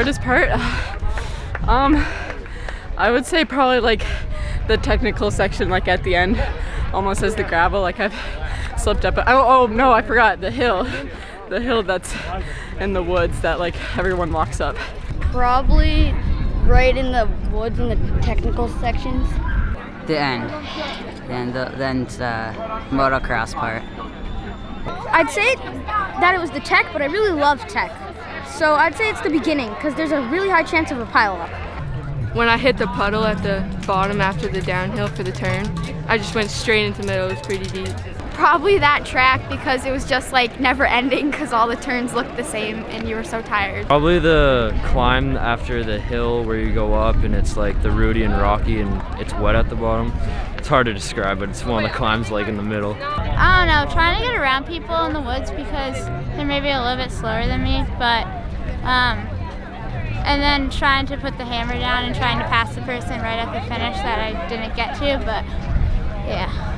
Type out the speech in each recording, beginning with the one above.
hardest part? I would say probably like the technical section, like at the end, almost as the gravel. Like I've slipped up. Oh no, I forgot the hill that's in the woods that like everyone walks up. Probably right in the woods in the technical sections. The end, and then the motocross part. I'd say that it was the tech, but I really love tech. So I'd say it's the beginning, because there's a really high chance of a pile-up. When I hit the puddle at the bottom after the downhill for the turn, I just went straight into the middle. It was pretty deep. Probably that track, because it was just like never ending because all the turns looked the same and you were so tired. Probably the climb after the hill where you go up and it's like the rooty and rocky and it's wet at the bottom. It's hard to describe, but it's one of the climbs like in the middle. I don't know, trying to get around people in the woods because they're maybe a little bit slower than me, but and then trying to put the hammer down and trying to pass the person right at the finish that I didn't get to, but yeah.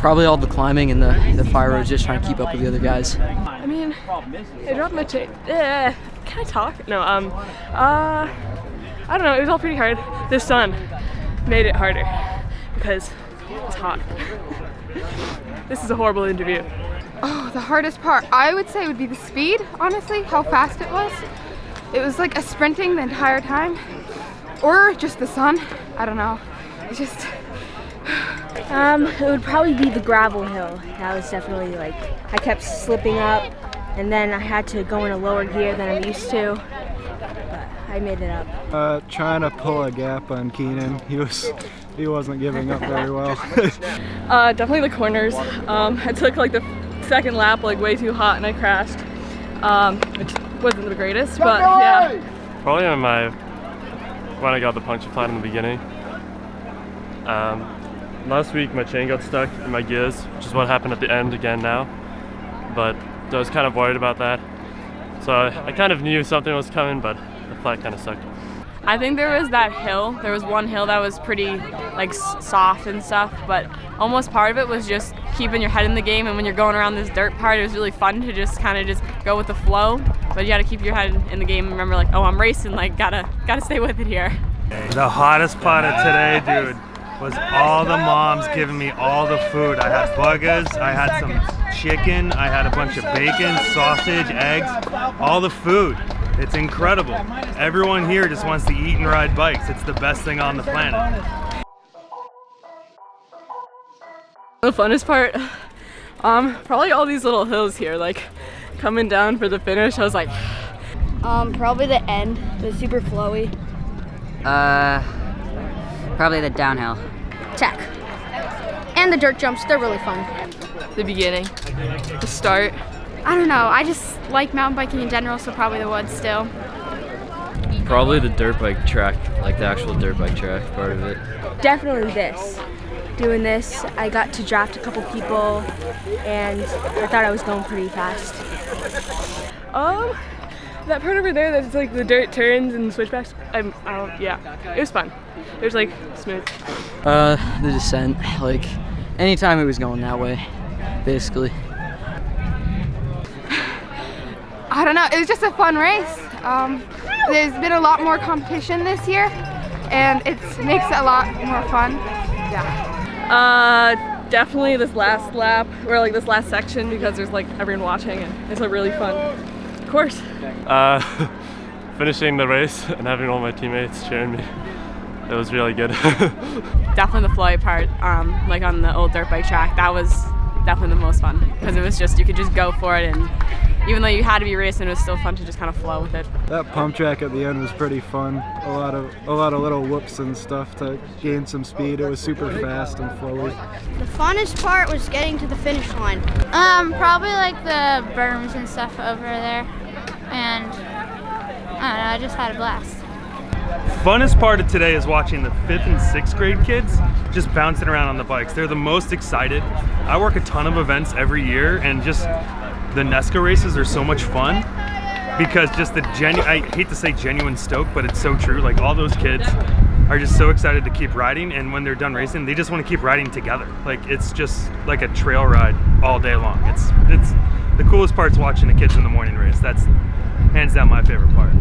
Probably all the climbing and the fire roads, just trying to keep up with the other guys. I mean, I dropped my chain. Can I talk? No, I don't know, it was all pretty hard. The sun made it harder because it's hot. This is a horrible interview. Oh, the hardest part, I would say would be the speed, honestly, how fast it was. It was like a sprinting the entire time, or just the sun, I don't know. It's just... It would probably be the gravel hill. That was definitely like, I kept slipping up, and then I had to go in a lower gear than I'm used to, but I made it up. Trying to pull a gap on Keenan. He wasn't giving up very well. Definitely the corners. I took like the second lap like way too hot and I crashed, which wasn't the greatest, but yeah. Probably when I got the puncture flat in the beginning. Last week my chain got stuck in my gears, which is what happened at the end again now, but I was kind of worried about that. So I kind of knew something was coming, but the flat kind of sucked. I think there was that hill. There was one hill that was pretty like soft and stuff, but almost part of it was just keeping your head in the game. And when you're going around this dirt part, it was really fun to just kind of just go with the flow. But you got to keep your head in the game and remember, like, oh, I'm racing. Like, gotta stay with it here. The hottest part of today, dude, was all the moms giving me all the food. I had burgers, I had some chicken, I had a bunch of bacon, sausage, eggs, all the food. It's incredible. Everyone here just wants to eat and ride bikes. It's the best thing on the planet. The funnest part, probably all these little hills here, like coming down for the finish. I was like, Probably the end. It was super flowy. Probably the downhill. Tech. And the dirt jumps, they're really fun. The beginning, the start. I don't know, I just like mountain biking in general, so probably the woods still. Probably the dirt bike track, like the actual dirt bike track part of it. Definitely this. Doing this, I got to draft a couple people, and I thought I was going pretty fast. That part over there that's like the dirt turns and switchbacks, yeah, it was fun. It was like smooth. The descent, like anytime it was going that way, basically. I don't know, it was just a fun race. There's been a lot more competition this year, and it makes it a lot more fun. Yeah. Definitely this last lap, or like this last section, because there's like everyone watching and it's a really fun course. Finishing the race and having all my teammates cheering me, it was really good. Definitely the flowy part, like on the old dirt bike track, that was definitely the most fun, because it was just, you could just go for it, and even though you had to be racing, it was still fun to just kind of flow with it. That pump track at the end was pretty fun. A lot of little whoops and stuff to gain some speed. It was super fast and flowy. The funnest part was getting to the finish line. Probably like the berms and stuff over there, and I don't know, I just had a blast. Funnest part of today is watching the 5th and 6th grade kids just bouncing around on the bikes. They're the most excited. I work a ton of events every year, and just the NEHSCA races are so much fun because just I hate to say genuine stoke, but it's so true. Like, all those kids are just so excited to keep riding, and when they're done racing, they just want to keep riding together. Like, it's just like a trail ride all day long. It's the coolest part's watching the kids in the morning race. That's hands down my favorite part.